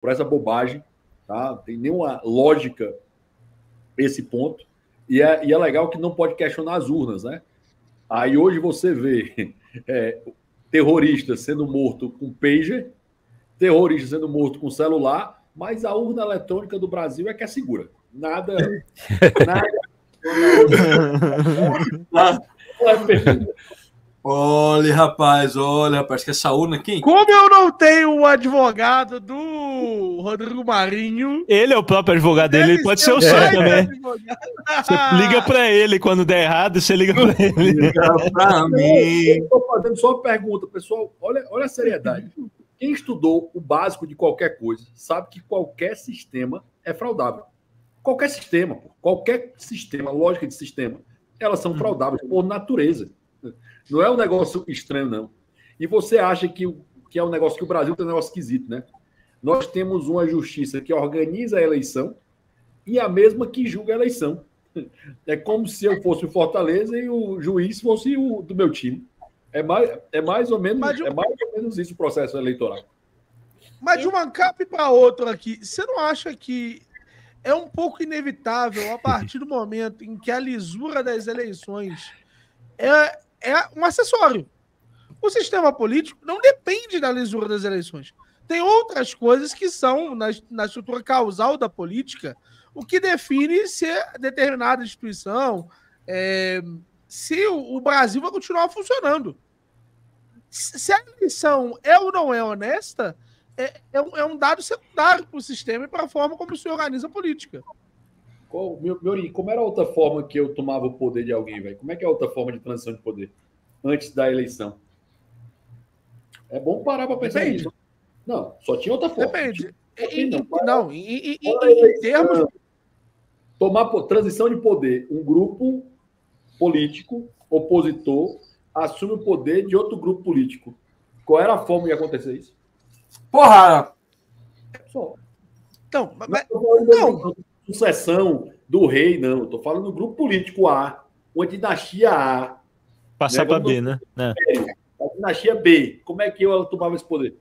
por essa bobagem, tá? Não tem nenhuma lógica esse ponto. E é legal que não pode questionar as urnas, né? Aí hoje você vê terrorista sendo morto com pager, terrorista sendo morto com celular, mas a urna eletrônica do Brasil é que é segura. Nada é perfeita. Olha, rapaz, que essa urna aqui... Como eu não tenho o advogado do Rodrigo Marinho... Ele é o próprio advogado dele, ele pode ser o seu também. Você liga pra ele quando der errado, você liga pra ele. Liga pra mim. Eu estou fazendo só uma pergunta, pessoal. Olha a seriedade. Quem estudou o básico de qualquer coisa sabe que qualquer sistema é fraudável. Qualquer sistema, lógica de sistema, elas são fraudáveis por natureza. Não é um negócio estranho, não. E você acha que é um negócio que o Brasil tem um negócio esquisito, né? Nós temos uma justiça que organiza a eleição e a mesma que julga a eleição. É como se eu fosse o Fortaleza e o juiz fosse o do meu time. É mais ou menos isso o processo eleitoral. Mas de uma capa para outra aqui, você não acha que é um pouco inevitável a partir do momento em que a lisura das eleições é um acessório? O sistema político não depende da lisura das eleições. Tem outras coisas que são, na estrutura causal da política, o que define se determinada instituição, se o Brasil vai continuar funcionando. Se a eleição é ou não é honesta, é um dado secundário para o sistema e para a forma como se organiza a política. Como era a outra forma que eu tomava o poder de alguém, velho? Como é que é a outra forma de transição de poder? Antes da eleição. É bom parar para pensar nisso. Não, só tinha outra forma. Depende. Em termos... Tomar transição de poder. Um grupo político, opositor, assume o poder de outro grupo político. Qual era a forma de acontecer isso? Porra! Só. Não. Sucessão do rei, não. Estou falando do grupo político A, uma dinastia A. Passar para B, né? A dinastia B. Como é que ela tomava esse poder?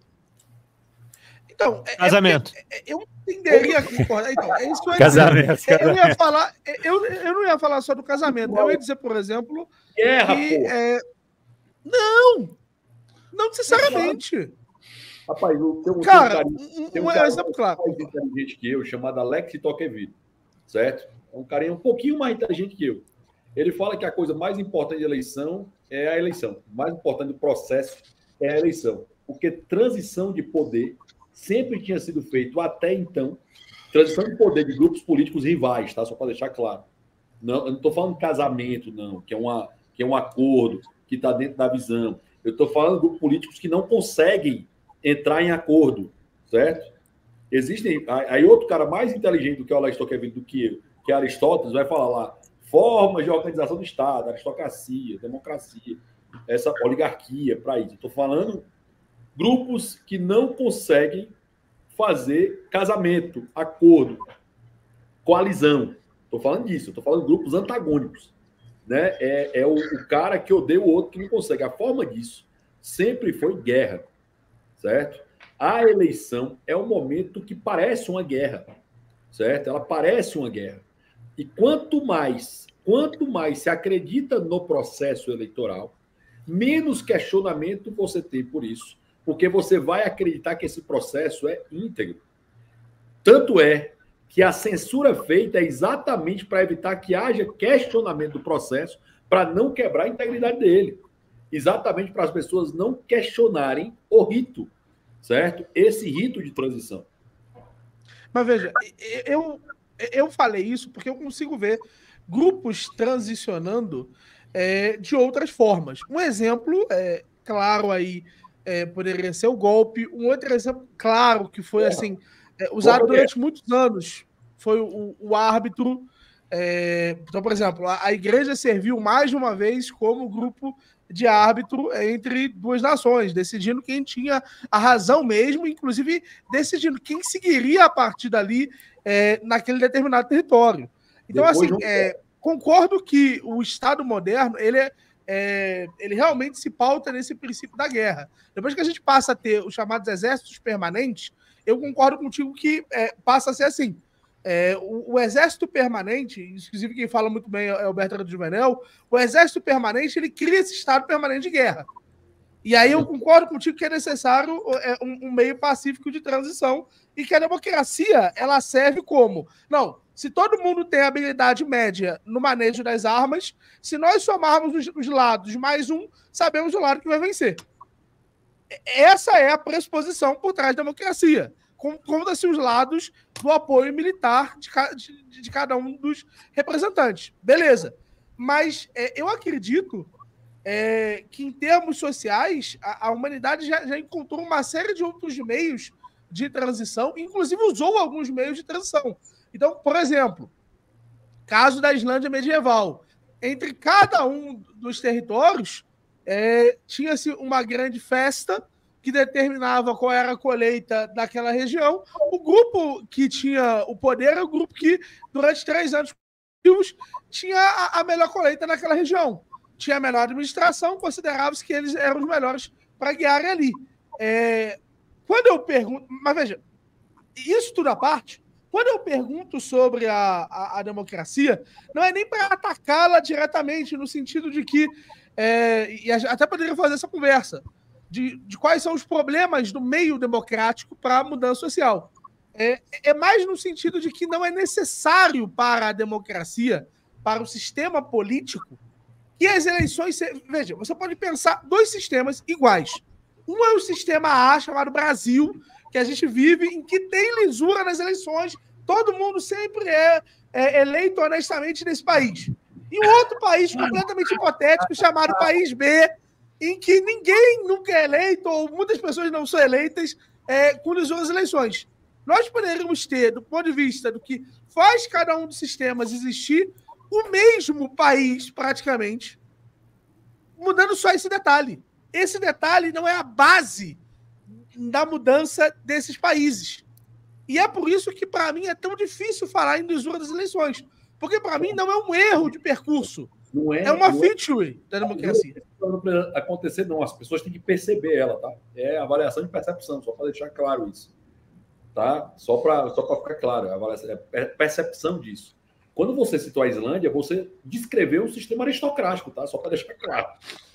Então, casamento. Eu entenderia concordar. Então, é isso que eu ia casamento. Dizer. Eu ia falar. Eu não ia falar só do casamento. Eu ia dizer, por exemplo. Guerra, Não necessariamente. Rapaz, cara, um exemplo claro. Mais inteligente que eu, chamado Alex Tocqueville, certo? É um carinha um pouquinho mais inteligente que eu. Ele fala que a coisa mais importante da eleição é a eleição. O mais importante do processo é a eleição. Porque transição de poder sempre tinha sido feito até então. Transição de poder de grupos políticos rivais, tá? Só para deixar claro. Não, eu não estou falando de casamento, não, que é um acordo, que está dentro da visão. Eu estou falando de grupos políticos que não conseguem entrar em acordo, certo? Existem... Aí outro cara mais inteligente do que o Alex Tocqueville, do que eu, que é Aristóteles, vai falar lá, formas de organização do Estado, aristocracia, democracia, essa oligarquia, para isso. Estou falando grupos que não conseguem fazer casamento, acordo, coalizão. Estou falando disso, estou falando de grupos antagônicos. Né? É o cara que odeia o outro que não consegue. A forma disso sempre foi guerra, certo? A eleição é um momento que parece uma guerra, certo? Ela parece uma guerra. E quanto mais se acredita no processo eleitoral, menos questionamento você tem por isso, porque você vai acreditar que esse processo é íntegro. Tanto é que a censura feita é exatamente para evitar que haja questionamento do processo, para não quebrar a integridade dele. Exatamente para as pessoas não questionarem o rito, certo? Esse rito de transição. Mas veja, eu falei isso porque eu consigo ver grupos transicionando de outras formas. Um exemplo, claro aí, poderia ser o golpe. Um outro exemplo, claro, que foi assim... usado durante muitos anos, foi o árbitro. Então, por exemplo, a igreja serviu mais de uma vez como grupo de árbitro entre duas nações, decidindo quem tinha a razão mesmo, inclusive decidindo quem seguiria a partir dali naquele determinado território. Então, assim, concordo que o Estado moderno, ele realmente se pauta nesse princípio da guerra. Depois que a gente passa a ter os chamados exércitos permanentes, eu concordo contigo que passa a ser assim. O Exército Permanente, inclusive quem fala muito bem é o Bertrand Juvenel, o Exército Permanente, ele cria esse estado permanente de guerra. E aí eu concordo contigo que é necessário um meio pacífico de transição e que a democracia, ela serve como... Não, se todo mundo tem habilidade média no manejo das armas, se nós somarmos os lados mais um, sabemos o lado que vai vencer. Essa é a pressuposição por trás da democracia. Conta-se os lados do apoio militar de cada um dos representantes. Beleza. Mas eu acredito que, em termos sociais, a humanidade já encontrou uma série de outros meios de transição, inclusive usou alguns meios de transição. Então, por exemplo, caso da Islândia medieval, entre cada um dos territórios, tinha-se uma grande festa que determinava qual era a colheita daquela região. O grupo que tinha o poder era o grupo que, durante 3 anos, tinha a melhor colheita naquela região. Tinha a melhor administração, considerava-se que eles eram os melhores para guiarem ali. Quando eu pergunto... Mas veja, isso tudo à parte, quando eu pergunto sobre a democracia, não é nem para atacá-la diretamente, no sentido de que... e até poderia fazer essa conversa, de quais são os problemas do meio democrático para a mudança social. É mais no sentido de que não é necessário para a democracia, para o sistema político, que as eleições... Veja, você pode pensar 2 sistemas iguais. Um é o sistema A, chamado Brasil, que a gente vive, em que tem lisura nas eleições, todo mundo sempre é eleito honestamente nesse país. E um outro país completamente hipotético, chamado País B, em que ninguém nunca é eleito, ou muitas pessoas não são eleitas, com lisura nas eleições. Nós poderíamos ter, do ponto de vista do que faz cada um dos sistemas existir, o mesmo país, praticamente, mudando só esse detalhe. Esse detalhe não é a base da mudança desses países. E é por isso que, para mim, é tão difícil falar em lisura das eleições. Porque, para mim, não é um erro de percurso. É uma feature da democracia. Não precisa acontecer, não. As pessoas têm que perceber ela, tá? É avaliação de percepção, só para deixar claro isso. Tá? Só para ficar claro, é percepção disso. Quando você citou a Islândia, você descreveu um sistema aristocrático, tá? Só para deixar claro.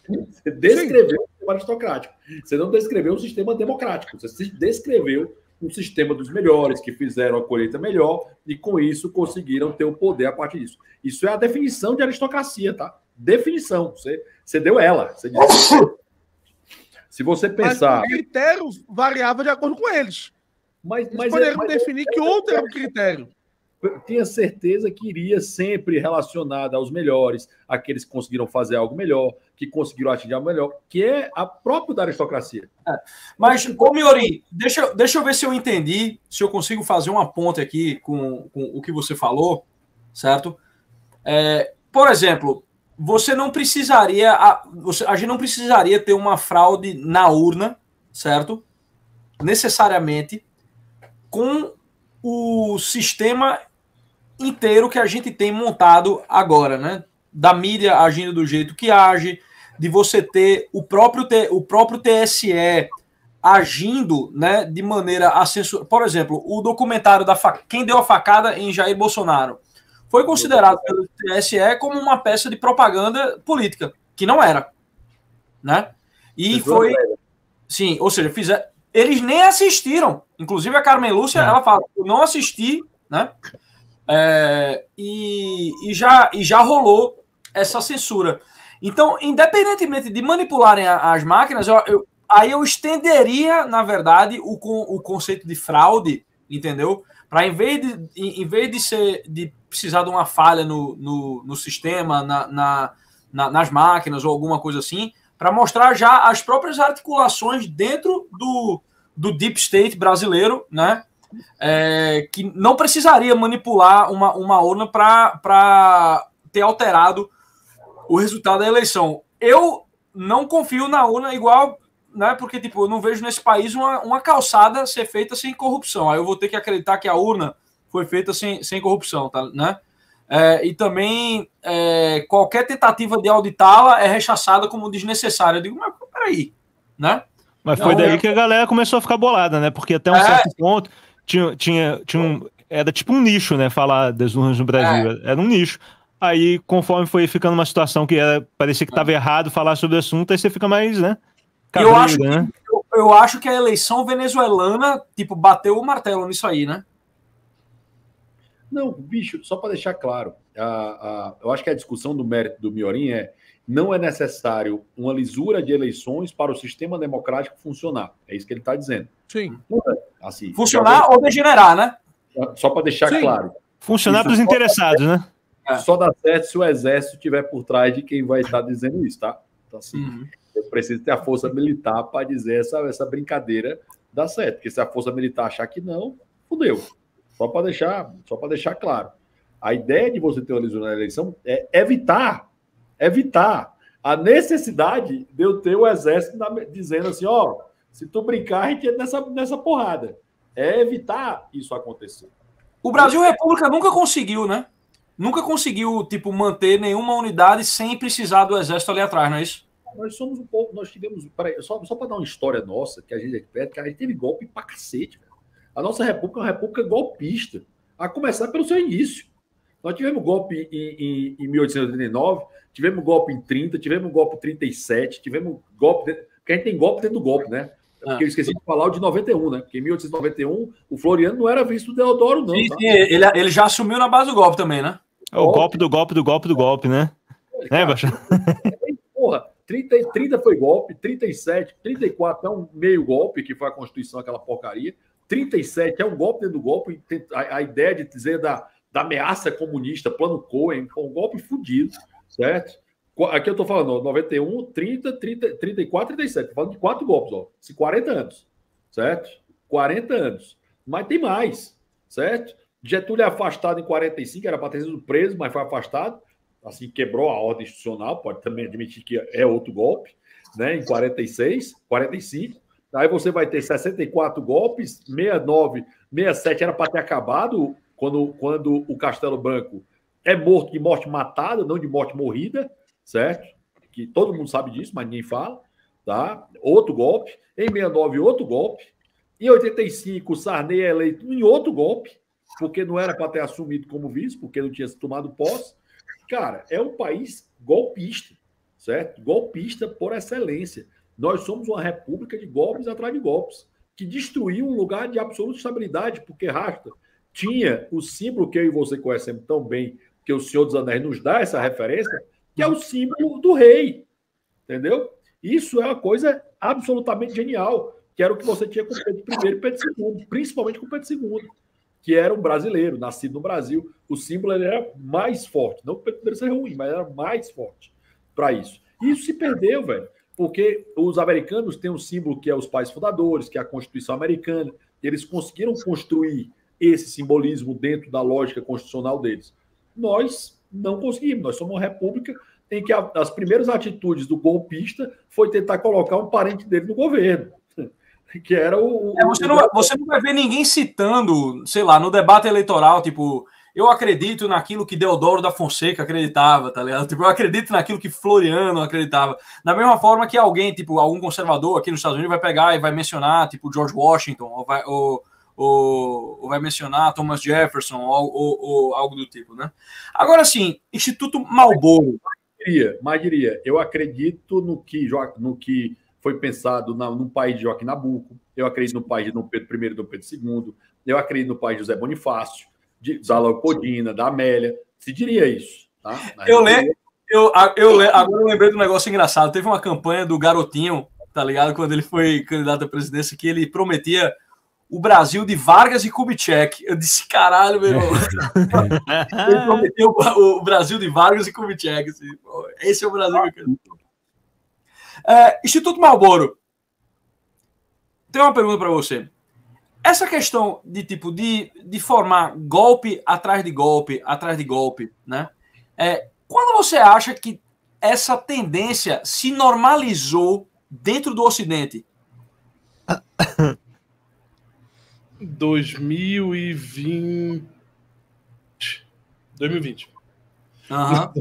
Você descreveu um sistema aristocrático. Você não descreveu um sistema democrático. Você descreveu um sistema dos melhores, que fizeram a colheita melhor e, com isso, conseguiram ter o poder a partir disso. Isso é a definição de aristocracia, tá? Definição. Você deu ela. Você disse. Se você pensar... Mas o critério variava de acordo com eles. Mas poderiam definir que outro era o critério. Eu tinha certeza que iria sempre relacionada aos melhores, aqueles que conseguiram fazer algo melhor, que conseguiram atingir algo melhor, que é a própria da aristocracia. Mas, ô Miori, deixa eu ver se eu entendi, se eu consigo fazer uma ponte aqui com o que você falou, certo? Por exemplo, você não precisaria, a gente não precisaria ter uma fraude na urna, certo? Necessariamente, com o sistema inteiro que a gente tem montado agora, né? Da mídia agindo do jeito que age, de você ter o próprio TSE agindo, né, de maneira a censurar. Por exemplo, o documentário Quem Deu a Facada em Jair Bolsonaro foi considerado pelo TSE como uma peça de propaganda política, que não era, né? E foi... Sim, ou seja, eles nem assistiram. Inclusive a Carmen Lúcia, ela fala, eu não assisti, né? E já rolou essa censura. Então, independentemente de manipularem as máquinas, aí eu estenderia, na verdade, o conceito de fraude, entendeu? Para em vez de precisar de uma falha no sistema, nas máquinas ou alguma coisa assim, para mostrar já as próprias articulações dentro do deep state brasileiro, né? Que não precisaria manipular uma urna para ter alterado o resultado da eleição. Eu não confio na urna igual, né? Porque tipo, eu não vejo nesse país uma calçada ser feita sem corrupção. Aí eu vou ter que acreditar que a urna foi feita sem corrupção, tá, né? E também qualquer tentativa de auditá-la é rechaçada como desnecessária. Eu digo, mas peraí, né? Mas foi daí que a galera começou a ficar bolada, né? Porque até um certo ponto tinha era tipo um nicho, né? Falar das urnas no Brasil. Era um nicho. Aí, conforme foi ficando uma situação que parecia que estava errado falar sobre o assunto, aí você fica mais, né? Cabreiro, eu acho que a eleição venezuelana, tipo, bateu o martelo nisso aí, né? Não, bicho, só para deixar claro, eu acho que a discussão do mérito do Miorim não é necessário uma lisura de eleições para o sistema democrático funcionar. É isso que ele está dizendo. Sim. Assim, funcionar ou degenerar, né? Só para deixar claro. Funcionar para os interessados, né? Só dá certo se o exército estiver por trás de quem vai estar dizendo isso, tá? Então, assim, eu preciso ter a força militar para dizer essa brincadeira dar certo. Porque se a força militar achar que não, fudeu. Só para deixar claro. A ideia de você ter uma lisura na eleição é evitar a necessidade de eu ter o exército dizendo assim, ó, se tu brincar, a gente entra nessa porrada. É evitar isso acontecer. O Brasil República nunca conseguiu, né? Nunca conseguiu, tipo, manter nenhuma unidade sem precisar do exército ali atrás, não é isso? Nós somos um pouco, nós tivemos, só para dar uma história nossa, que a gente teve golpe pra cacete, velho. A nossa república é uma república golpista, a começar pelo seu início. Nós tivemos golpe em 1889, tivemos golpe em 30, tivemos golpe em 37, tivemos golpe, porque a gente tem golpe dentro do golpe, né? Porque eu esqueci de falar o de 91, né? Porque em 1891 o Floriano não era vice do Deodoro, não. Sim, tá? Ele já assumiu na base do golpe também, né? É o golpe do golpe do golpe do golpe, né? Cara, porra, 30 foi golpe, 37, 34 é um meio golpe, que foi a Constituição, aquela porcaria. 37 é um golpe dentro do golpe, a ideia de dizer da ameaça comunista, plano Cohen, um golpe fudido, certo? Aqui eu tô falando, 91, 30, 34, 37. Tô falando de 4 golpes, ó. 40 anos, certo? 40 anos. Mas tem mais, certo? Getúlio é afastado em 45, era para ter sido preso, mas foi afastado. Assim, quebrou a ordem institucional, pode também admitir que é outro golpe, né? Em 46, 45. Aí você vai ter 64 golpes, 69, 67 era para ter acabado quando o Castelo Branco é morto de morte matada, não de morte morrida, certo? Que todo mundo sabe disso, mas ninguém fala, tá? Outro golpe. Em 69, outro golpe. Em 85, o Sarney é eleito em outro golpe, porque não era para ter assumido como vice, porque não tinha tomado posse. Cara, é um país golpista, certo? Golpista por excelência. Nós somos uma república de golpes atrás de golpes, que destruiu um lugar de absoluta estabilidade, porque Rasta tinha o símbolo que eu e você conhecemos tão bem, que o Senhor dos Anéis nos dá essa referência, que é o símbolo do rei, entendeu? Isso é uma coisa absolutamente genial, que era o que você tinha com Pedro I e Pedro II, principalmente com Pedro II, que era um brasileiro, nascido no Brasil. O símbolo ele era mais forte, não que o Pedro I seja ruim, mas era mais forte para isso. E isso se perdeu, velho, porque os americanos têm um símbolo que é os pais fundadores, que é a Constituição americana, e eles conseguiram construir esse simbolismo dentro da lógica constitucional deles. Nós não conseguimos, nós somos uma república em que as primeiras atitudes do golpista foi tentar colocar um parente dele no governo, que era você não vai ver ninguém citando, sei lá, no debate eleitoral, tipo, eu acredito naquilo que Deodoro da Fonseca acreditava, tá ligado? Tipo, eu acredito naquilo que Floriano acreditava. Da mesma forma que alguém, tipo, algum conservador aqui nos Estados Unidos vai pegar e vai mencionar, tipo, George Washington, ou vai mencionar Thomas Jefferson, ou algo do tipo, né? Agora, assim, Instituto Marlboro. Mas diria, eu acredito no que foi pensado no país de Joaquim Nabuco, eu acredito no país de Dom Pedro I e Dom Pedro II, eu acredito no país de José Bonifácio, da Leopoldina, da Amélia, se diria isso. Tá? Agora eu lembrei de um negócio engraçado, teve uma campanha do Garotinho, tá ligado? Quando ele foi candidato à presidência, que ele prometia o Brasil de Vargas e Kubitschek. Eu disse, caralho, meu irmão. Ele prometeu o Brasil de Vargas e Kubitschek. Assim, esse é o Brasil que eu quero. Instituto Marlboro. Tem uma pergunta para você. Essa questão de formar golpe atrás de golpe, né? Quando você acha que essa tendência se normalizou dentro do Ocidente? 2020. Uhum.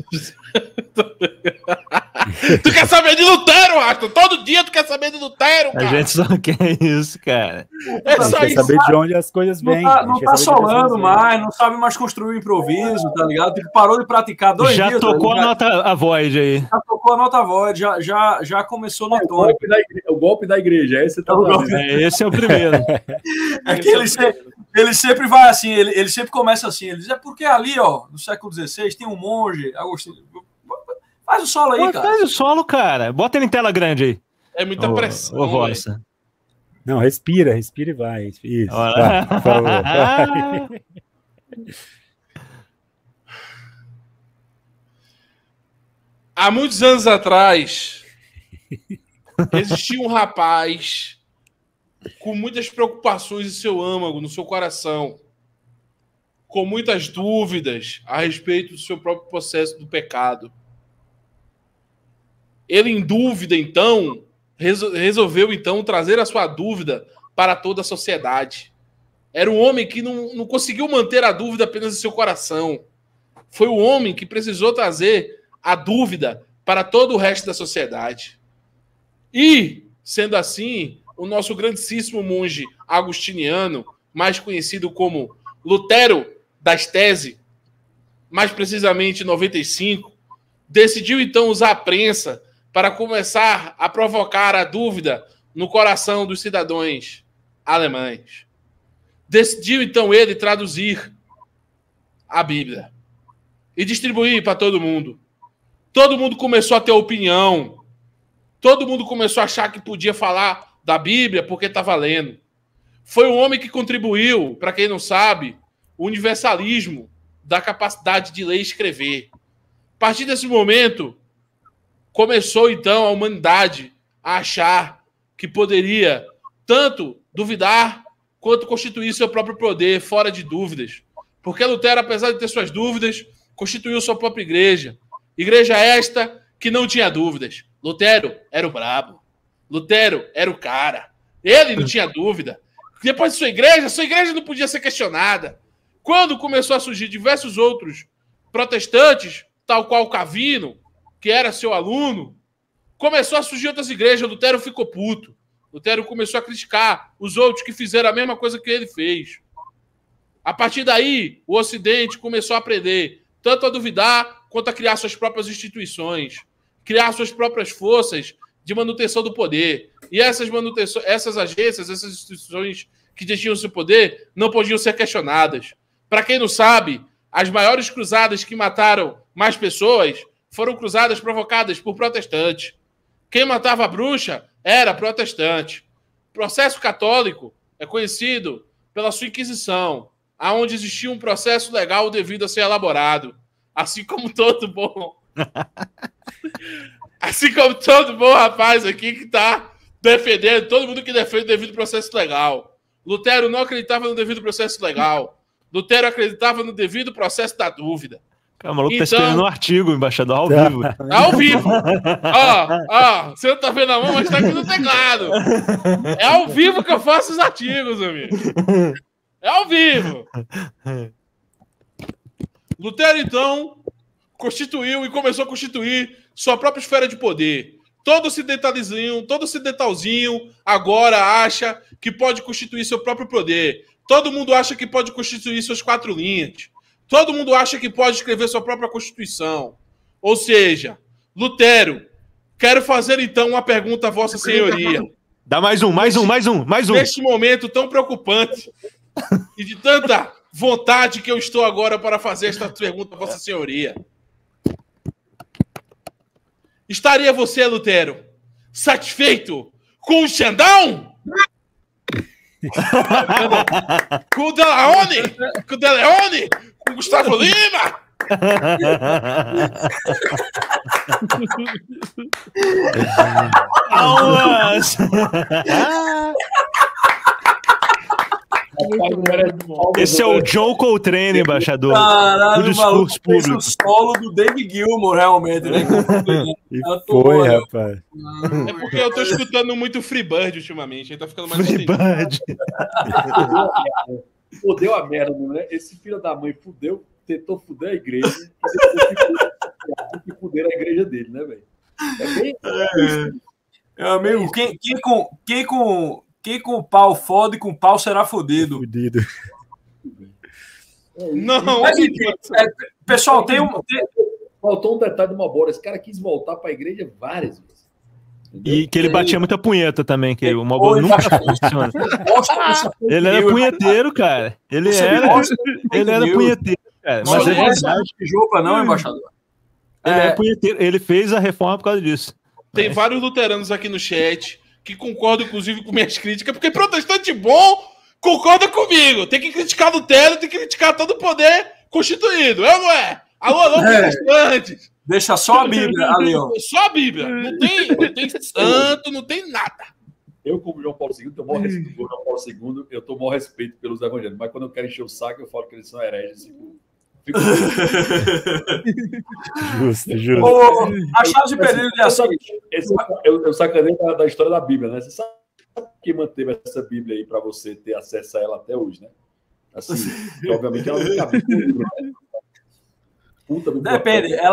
Tu quer saber de Lutero, Aston? Todo dia tu quer saber de Lutero, cara. A gente só quer isso, cara. É só quer isso. saber de onde as coisas vêm. Não tá solando mais, não sabe mais construir o improviso, tá ligado? Tipo, parou de praticar 2 dias. Já tocou a void aí. Já tocou a nota void, já começou no tônico. O golpe da igreja, esse tá Esse é o primeiro. É que ele sempre vai assim, ele sempre começa assim, ele diz, é porque ali, ó, no século XVI, tem um monge, Agostinho. Faz o solo aí, cara. Faz o solo, cara. Bota ele em tela grande aí. É muita pressão. Ô, Vossa. Não, respira e vai. Isso. Vai, por favor, vai. Há muitos anos atrás, existia um rapaz com muitas preocupações em seu âmago, no seu coração, com muitas dúvidas a respeito do seu próprio processo do pecado. Ele, em dúvida, então, resolveu, então, trazer a sua dúvida para toda a sociedade. Era um homem que não conseguiu manter a dúvida apenas em seu coração. Foi o homem que precisou trazer a dúvida para todo o resto da sociedade. E, sendo assim, o nosso grandíssimo monge agostiniano, mais conhecido como Lutero das Tese, mais precisamente 95, decidiu então usar a prensa para começar a provocar a dúvida no coração dos cidadãos alemães. Decidiu então ele traduzir a Bíblia e distribuir para todo mundo. Todo mundo começou a ter opinião. Todo mundo começou a achar que podia falar da Bíblia porque estava lendo. Foi um homem que contribuiu, para quem não sabe, o universalismo da capacidade de ler e escrever. A partir desse momento, começou então a humanidade a achar que poderia tanto duvidar quanto constituir seu próprio poder, fora de dúvidas. Porque Lutero, apesar de ter suas dúvidas, constituiu sua própria igreja. Igreja esta que não tinha dúvidas. Lutero era o brabo. Lutero era o cara. Ele não tinha dúvida. Depois de sua igreja não podia ser questionada. Quando começou a surgir diversos outros protestantes, tal qual Calvino, que era seu aluno, começou a surgir outras igrejas. Lutero ficou puto. Lutero começou a criticar os outros que fizeram a mesma coisa que ele fez. A partir daí, o Ocidente começou a aprender tanto a duvidar quanto a criar suas próprias instituições, criar suas próprias forças de manutenção do poder. E essas agências, essas instituições que detinham seu poder, não podiam ser questionadas. Para quem não sabe, as maiores cruzadas que mataram mais pessoas foram cruzadas provocadas por protestantes. Quem matava a bruxa era protestante. O processo católico é conhecido pela sua Inquisição, onde existia um processo legal devido a ser elaborado. Assim como todo bom rapaz aqui que está defendendo, todo mundo que defende o devido processo legal. Lutero não acreditava no devido processo legal. Lutero acreditava no devido processo da dúvida. O maluco tá esperando um artigo, embaixador, ao vivo. Ao vivo. Ó, você não tá vendo a mão, mas tá aqui no teclado. É ao vivo que eu faço os artigos, amigo. É ao vivo. Lutero, então, constituiu e começou a constituir sua própria esfera de poder. Todo ocidentalzinho agora acha que pode constituir seu próprio poder. Todo mundo acha que pode constituir suas 4 linhas. Todo mundo acha que pode escrever sua própria Constituição. Ou seja, Lutero, quero fazer então uma pergunta a Vossa Senhoria. Dá mais um. Neste momento tão preocupante e de tanta vontade que eu estou agora para fazer esta pergunta a Vossa Senhoria. Estaria você, Lutero, satisfeito com o Xandão? Com o Deleone? Com o Gustavo Lima? Aulas! Esse é o John Coltrane, embaixador. Caralho, o discurso público. O solo do David Gilmour, realmente, né? Foi, rapaz. É porque eu tô escutando muito Freebird ultimamente, aí tá ficando mais Freebird. Fudeu a merda, né? Esse filho da mãe tentou fuder a igreja e fuder a igreja dele, né, velho? É bem... Meu amigo, quem com pau fode, com pau será fodido. Fudido. Não, Mas, pessoal, Faltou um detalhe do Malboro. Esse cara quis voltar para a igreja várias vezes. Entendeu? E que ele batia muita punheta também, que o Malboro nunca funciona. Ele era punheteiro, cara. Ele era punheteiro, cara. Mas é verdade. Não, embaixador. Ele era punheteiro. Ele fez a reforma por causa disso. Tem vários luteranos aqui no chat que concordam, inclusive, com minhas críticas, porque protestante bom concorda comigo. Tem que criticar Lutero, tem que criticar todo o poder constituído. É ou não é? Alô, protestantes. Deixa só a Bíblia ali, ó. Só a Bíblia. Não tem santo, não tem nada. Eu, como João Paulo II, tenho o maior respeito por João Paulo II, eu tenho o maior respeito pelos evangélicos. Mas quando eu quero encher o saco, eu falo que eles são hereges. Fico... Justo. A chave de período é assim. Eu sacaneio da história da Bíblia, né? Você sabe quem manteve essa Bíblia aí para você ter acesso a ela até hoje, né? Assim, que, obviamente ela não cabe no livro, né? Depende, é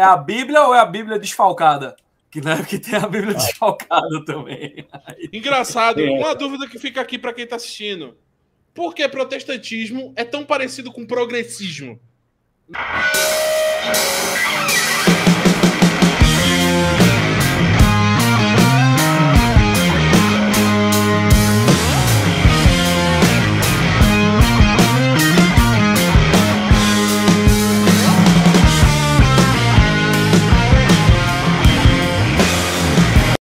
a Bíblia ou é a Bíblia desfalcada? Que tem a Bíblia desfalcada também. Engraçado, uma dúvida que fica aqui para quem está assistindo. Por que protestantismo é tão parecido com progressismo?